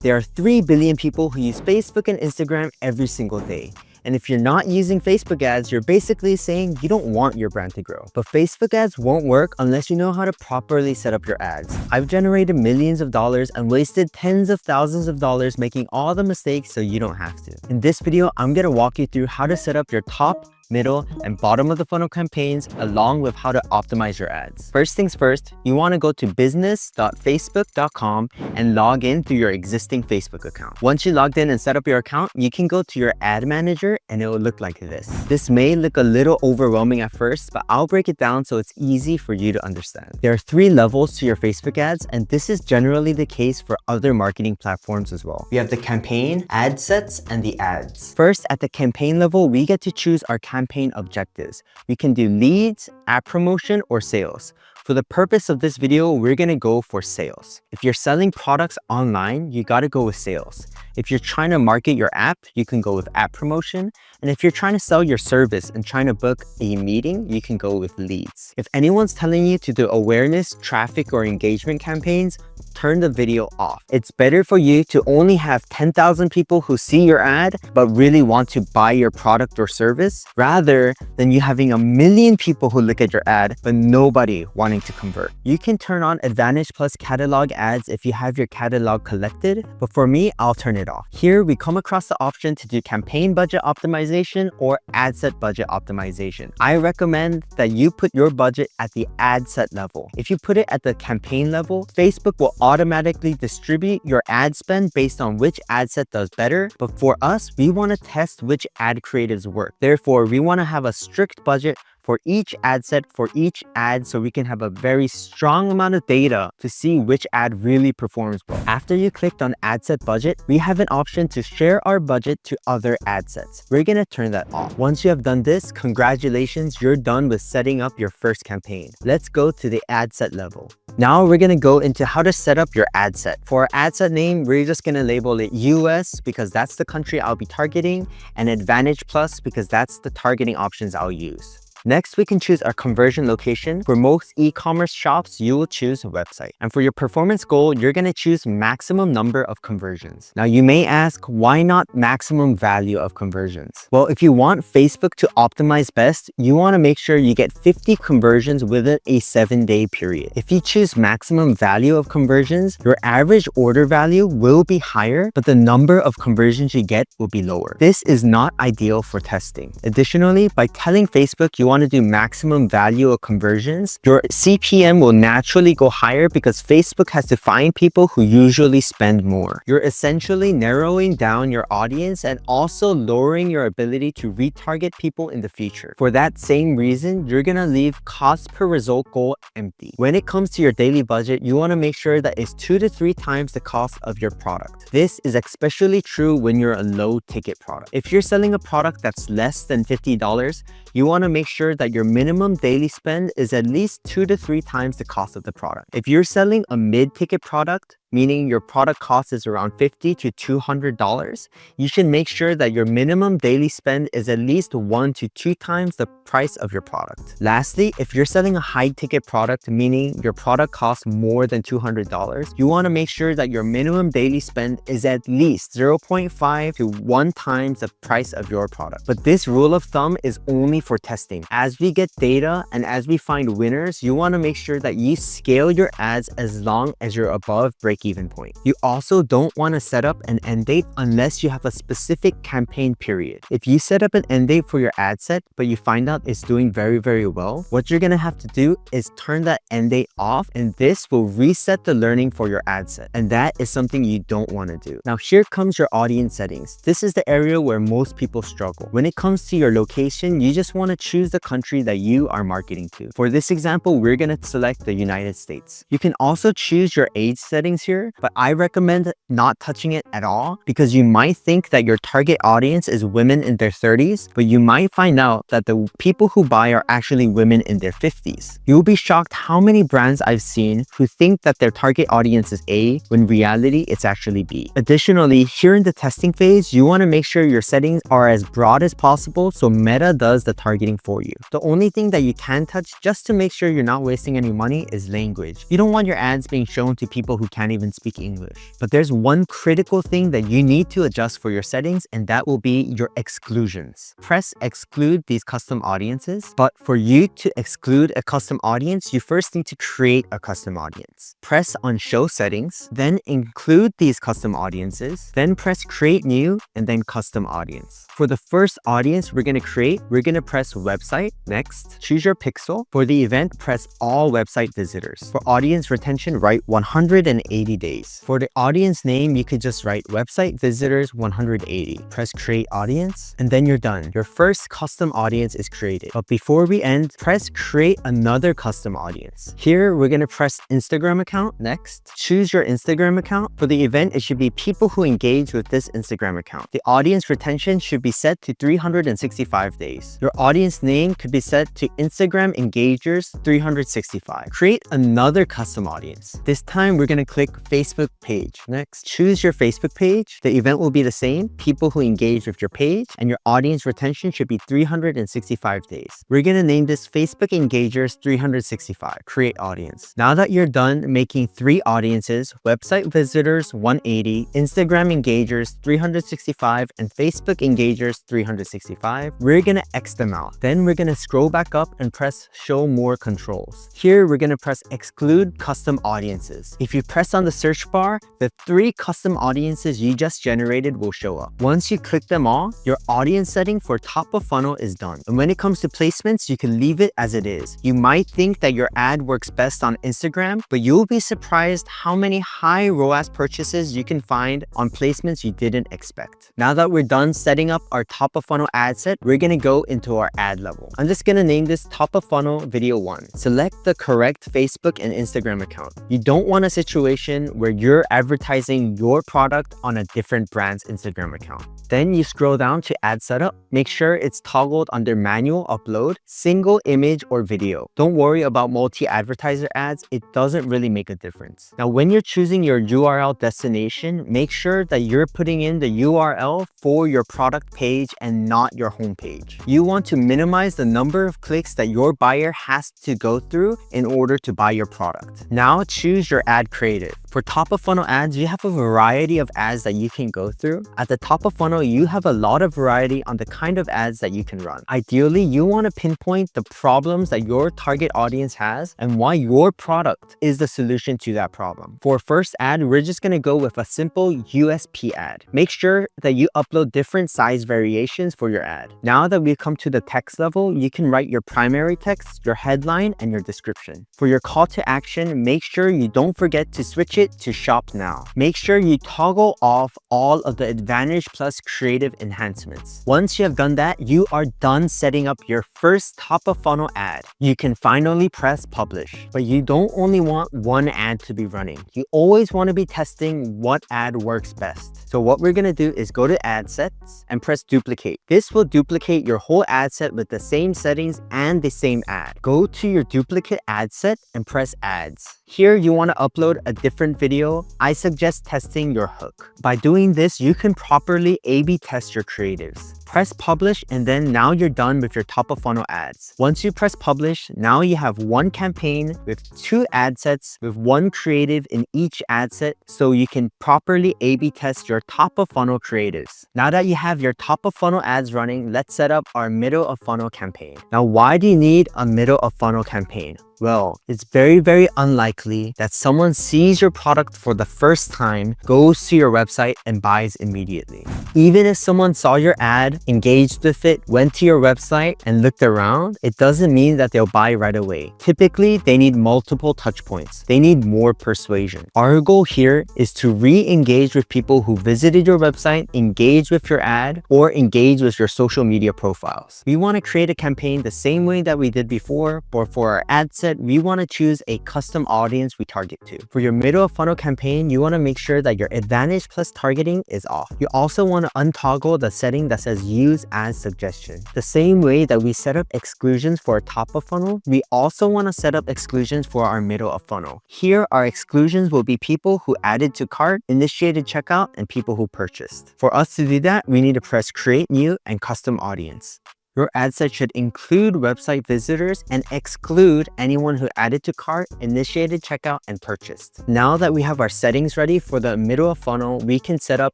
There are 3 billion people who use Facebook and Instagram every single day. And if you're not using Facebook ads, you're basically saying you don't want your brand to grow. But Facebook ads won't work unless you know how to properly set up your ads. I've generated millions of dollars and wasted tens of thousands of dollars making all the mistakes so you don't have to. In this video, I'm gonna walk you through how to set up your top, middle, and bottom of the funnel campaigns, along with how to optimize your ads. First things first, you want to go to business.facebook.com and log in through your existing Facebook account. Once you logged in and set up your account, you can go to your ad manager and it will look like this. This may look a little overwhelming at first, but I'll break it down so it's easy for you to understand. There are 3 levels to your Facebook ads, and this is generally the case for other marketing platforms as well. We have the campaign, ad sets, and the ads. First, at the campaign level, we get to choose our campaign objectives. We can do leads, app promotion, or sales. For the purpose of this video, we're gonna go for sales. If you're selling products online, you gotta go with sales. If you're trying to market your app, you can go with app promotion. And if you're trying to sell your service and trying to book a meeting, you can go with leads. If anyone's telling you to do awareness, traffic, or engagement campaigns, turn the video off. It's better for you to only have 10,000 people who see your ad but really want to buy your product or service, rather than you having 1 million people who look at your ad but nobody wanting to convert. You can turn on Advantage Plus catalog ads if you have your catalog collected, but for me, I'll turn it off. Here we come across the option to do campaign budget optimization or ad set budget optimization. I recommend that you put your budget at the ad set level. If you put it at the campaign level, Facebook will automatically distribute your ad spend based on which ad set does better. But for us, we want to test which ad creatives work. Therefore, we want to have a strict budget for each ad set for each ad so we can have a very strong amount of data to see which ad really performs well. After you clicked on ad set budget, we have an option to share our budget to other ad sets. We're gonna turn that off. Once you have done this, congratulations, you're done with setting up your first campaign. Let's go to the ad set level. Now we're gonna go into how to set up your ad set. For our ad set name, we're just gonna label it US because that's the country I'll be targeting, and Advantage Plus because that's the targeting options I'll use. Next, we can choose our conversion location. For most e-commerce shops, you will choose a website. And for your performance goal, you're gonna choose maximum number of conversions. Now, you may ask, why not maximum value of conversions? Well, if you want Facebook to optimize best, you wanna make sure you get 50 conversions within a 7-day period. If you choose maximum value of conversions, your average order value will be higher, but the number of conversions you get will be lower. This is not ideal for testing. Additionally, by telling Facebook you want to do maximum value of conversions, your CPM will naturally go higher because Facebook has to find people who usually spend more. You're essentially narrowing down your audience and also lowering your ability to retarget people in the future. For that same reason, you're gonna leave cost per result goal empty. When it comes to your daily budget, you want to make sure that it's 2 to 3 times the cost of your product. This is especially true when you're a low ticket product. If you're selling a product that's less than $50, you want to make sure that your minimum daily spend is at least 2 to 3 times the cost of the product. If you're selling a mid-ticket product, meaning your product cost is around $50 to $200, you should make sure that your minimum daily spend is at least 1 to 2 times the price of your product. Lastly, if you're selling a high-ticket product, meaning your product costs more than $200, you want to make sure that your minimum daily spend is at least 0.5 to 1 times the price of your product. But this rule of thumb is only for testing. As we get data and as we find winners, you want to make sure that you scale your ads as long as you're above break-even point. You also don't want to set up an end date unless you have a specific campaign period. If you set up an end date for your ad set, but you find out it's doing very well, what you're gonna have to do is turn that end date off, and this will reset the learning for your ad set. And that is something you don't want to do. Now, here comes your audience settings. This is the area where most people struggle. When it comes to your location, you just want to choose the country that you are marketing to. For this example, we're gonna select the United States. You can also choose your age settings here, but I recommend not touching it at all because you might think that your target audience is women in their 30s, but you might find out that the people who buy are actually women in their 50s. You'll be shocked how many brands I've seen who think that their target audience is A, when in reality it's actually B. Additionally, here in the testing phase, you want to make sure your settings are as broad as possible so Meta does the targeting for you. The only thing that you can touch just to make sure you're not wasting any money is language. You don't want your ads being shown to people who can't even even speak English. But there's one critical thing that you need to adjust for your settings, and that will be your exclusions. Press exclude these custom audiences, but for you to exclude a custom audience, you first need to create a custom audience. Press on show settings, then include these custom audiences, then press create new, and then custom audience. For the first audience we're gonna create, we're gonna press website. Next, choose your pixel. For the event, press all website visitors. For audience retention, write 180 days. For the audience name, you could just write website visitors 180. Press create audience, and then you're done. Your first custom audience is created. But before we end, press create another custom audience. Here, we're gonna press Instagram account. Next, choose your Instagram account. For the event, it should be people who engage with this Instagram account. The audience retention should be set to 365 days. Your audience name could be set to Instagram engagers 365. Create another custom audience. This time we're gonna click Facebook page. Next, choose your Facebook page. The event will be the same, people who engage with your page, and your audience retention should be 365 days. We're gonna name this Facebook engagers 365. Create audience. Now that you're done making 3 audiences, website visitors 180, Instagram engagers 365, and Facebook engagers 365, we're gonna X them out. Then we're gonna scroll back up and press show more controls. Here we're gonna press exclude custom audiences. If you press on the search bar, the 3 custom audiences you just generated will show up. Once you click them all, your audience setting for top of funnel is done. And when it comes to placements, you can leave it as it is. You might think that your ad works best on Instagram, but you'll be surprised how many high ROAS purchases you can find on placements you didn't expect. Now that we're done setting up our top of funnel ad set, we're gonna go into our ad level. I'm just gonna name this top of funnel video 1. Select the correct Facebook and Instagram account. You don't want a situation where you're advertising your product on a different brand's Instagram account. Then you scroll down to ad setup. Make sure it's toggled under manual upload, single image or video. Don't worry about multi-advertiser ads. It doesn't really make a difference. Now, when you're choosing your URL destination, make sure that you're putting in the URL for your product page and not your homepage. You want to minimize the number of clicks that your buyer has to go through in order to buy your product. Now choose your ad creative. For top of funnel ads, you have a variety of ads that you can go through. At the top of funnel, you have a lot of variety on the kind of ads that you can run. Ideally, you want to pinpoint the problems that your target audience has and why your product is the solution to that problem. For first ad, we're just going to go with a simple USP ad. Make sure that you upload different size variations for your ad. Now that we've come to the text level, you can write your primary text, your headline, and your description. For your call to action, make sure you don't forget to switch it to shop now. Make sure you toggle off all of the Advantage Plus creative enhancements. Once you have done that, you are done setting up your first top of funnel ad. You can finally press publish. But you don't only want one ad to be running. You always want to be testing what ad works best. So what we're going to do is go to ad sets and press duplicate. This will duplicate your whole ad set with the same settings and the same ad. Go to your duplicate ad set and press ads. Here you want to upload a different video. I suggest testing your hook. By doing this, you can properly A/B test your creatives. Press publish, and then now you're done with your top of funnel ads. Once you press publish, now you have one campaign with 2 ad sets with 1 creative in each ad set, so you can properly A/B test your top of funnel creatives. Now that you have your top of funnel ads running, let's set up our middle of funnel campaign. Now, why do you need a middle of funnel campaign? Well, it's very unlikely that someone sees your product for the first time, goes to your website, and buys immediately. Even if someone saw your ad, engaged with it, went to your website, and looked around, it doesn't mean that they'll buy right away. Typically, they need multiple touch points. They need more persuasion. Our goal here is to re-engage with people who visited your website, engage with your ad, or engage with your social media profiles. We want to create a campaign the same way that we did before, but for our ad set, we want to choose a custom audience we target to. For your middle of funnel campaign, you want to make sure that your Advantage Plus targeting is off. You also want to untoggle the setting that says use as suggestion. The same way that we set up exclusions for our top of funnel, we also want to set up exclusions for our middle of funnel. Here, our exclusions will be people who added to cart, initiated checkout, and people who purchased. For us to do that, we need to press create new and custom audience. Your ad set should include website visitors and exclude anyone who added to cart, initiated checkout, and purchased. Now that we have our settings ready for the middle of funnel, we can set up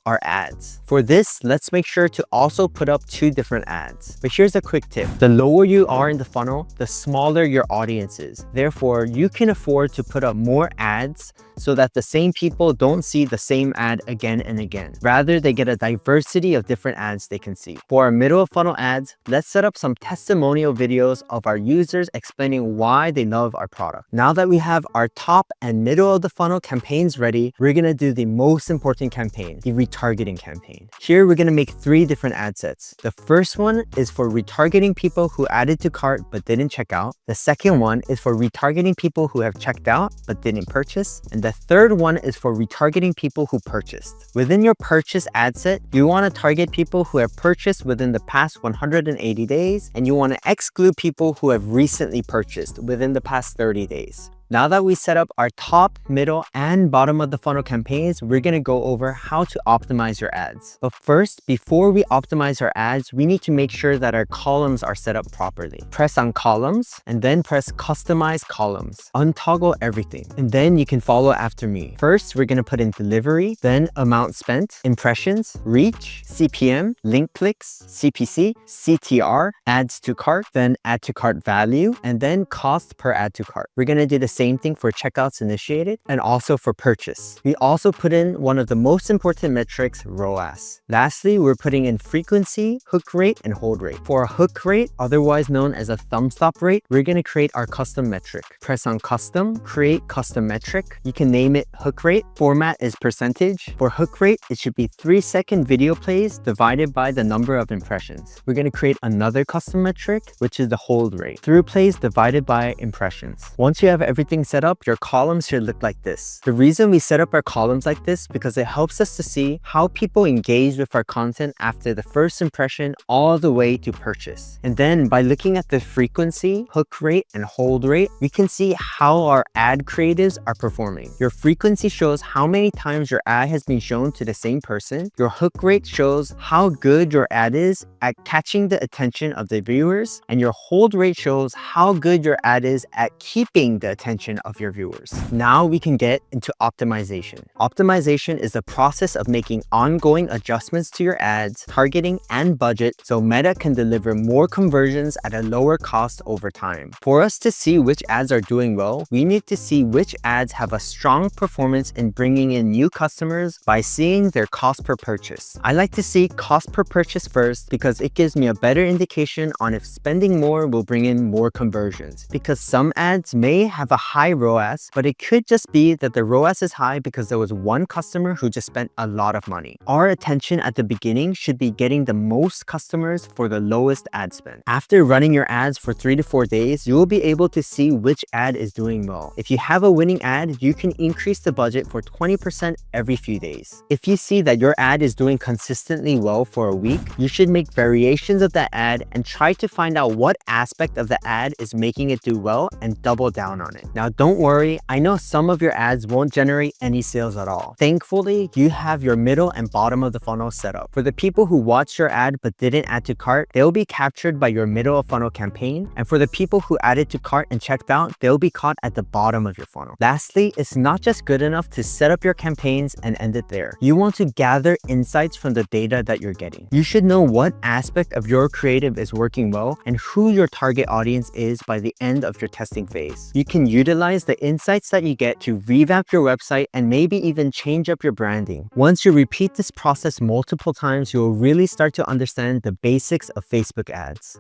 our ads. For this, let's make sure to also put up 2 different ads. But here's a quick tip. The lower you are in the funnel, the smaller your audience is. Therefore, you can afford to put up more ads so that the same people don't see the same ad again and again. Rather, they get a diversity of different ads they can see. For our middle of funnel ads, let's set up some testimonial videos of our users explaining why they love our product. Now that we have our top and middle of the funnel campaigns ready, we're gonna do the most important campaign, the retargeting campaign. Here, we're gonna make 3 different ad sets. The first one is for retargeting people who added to cart but didn't check out. The second one is for retargeting people who have checked out but didn't purchase. And the third one is for retargeting people who purchased. Within your purchase ad set, you want to target people who have purchased within the past 180 days, and you want to exclude people who have recently purchased within the past 30 days. Now that we set up our top, middle, and bottom of the funnel campaigns, we're gonna go over how to optimize your ads. But first, before we optimize our ads, we need to make sure that our columns are set up properly. Press on columns, and then press customize columns. Untoggle everything, and then you can follow after me. First, we're gonna put in delivery, then amount spent, impressions, reach, CPM, link clicks, CPC, CTR, adds to cart, then add to cart value, and then cost per add to cart. We're gonna do the same thing for checkouts initiated and also for purchase. We also put in one of the most important metrics, ROAS. Lastly, we're putting in frequency, hook rate, and hold rate. For a hook rate, otherwise known as a thumb stop rate, we're going to create our custom metric. Press on custom, create custom metric. You can name it hook rate. Format is percentage. For hook rate, it should be 3-second video plays divided by the number of impressions. We're going to create another custom metric, which is the hold rate. Through plays divided by impressions. Once you have everything set up, your columns should look like this. The reason we set up our columns like this because it helps us to see how people engage with our content after the first impression all the way to purchase. And then by looking at the frequency, hook rate, and hold rate, we can see how our ad creatives are performing. Your frequency shows how many times your ad has been shown to the same person. Your hook rate shows how good your ad is at catching the attention of the viewers. And your hold rate shows how good your ad is at keeping the attention of your viewers. Now we can get into optimization. Optimization is the process of making ongoing adjustments to your ads, targeting, and budget so Meta can deliver more conversions at a lower cost over time. For us to see which ads are doing well, we need to see which ads have a strong performance in bringing in new customers by seeing their cost per purchase. I like to see cost per purchase first because it gives me a better indication on if spending more will bring in more conversions. Because some ads may have a high ROAS, but it could just be that the ROAS is high because there was one customer who just spent a lot of money. Our attention at the beginning should be getting the most customers for the lowest ad spend. After running your ads for 3 to 4 days, you will be able to see which ad is doing well. If you have a winning ad, you can increase the budget for 20% every few days. If you see that your ad is doing consistently well for a week, you should make variations of that ad and try to find out what aspect of the ad is making it do well and double down on it. Now, don't worry, I know some of your ads won't generate any sales at all. Thankfully, you have your middle and bottom of the funnel set up. For the people who watched your ad but didn't add to cart, they'll be captured by your middle of funnel campaign. And for the people who added to cart and checked out, they'll be caught at the bottom of your funnel. Lastly, it's not just good enough to set up your campaigns and end it there. You want to gather insights from the data that you're getting. You should know what aspect of your creative is working well and who your target audience is by the end of your testing phase. You can utilize the insights that you get to revamp your website and maybe even change up your branding. Once you repeat this process multiple times, you'll really start to understand the basics of Facebook ads.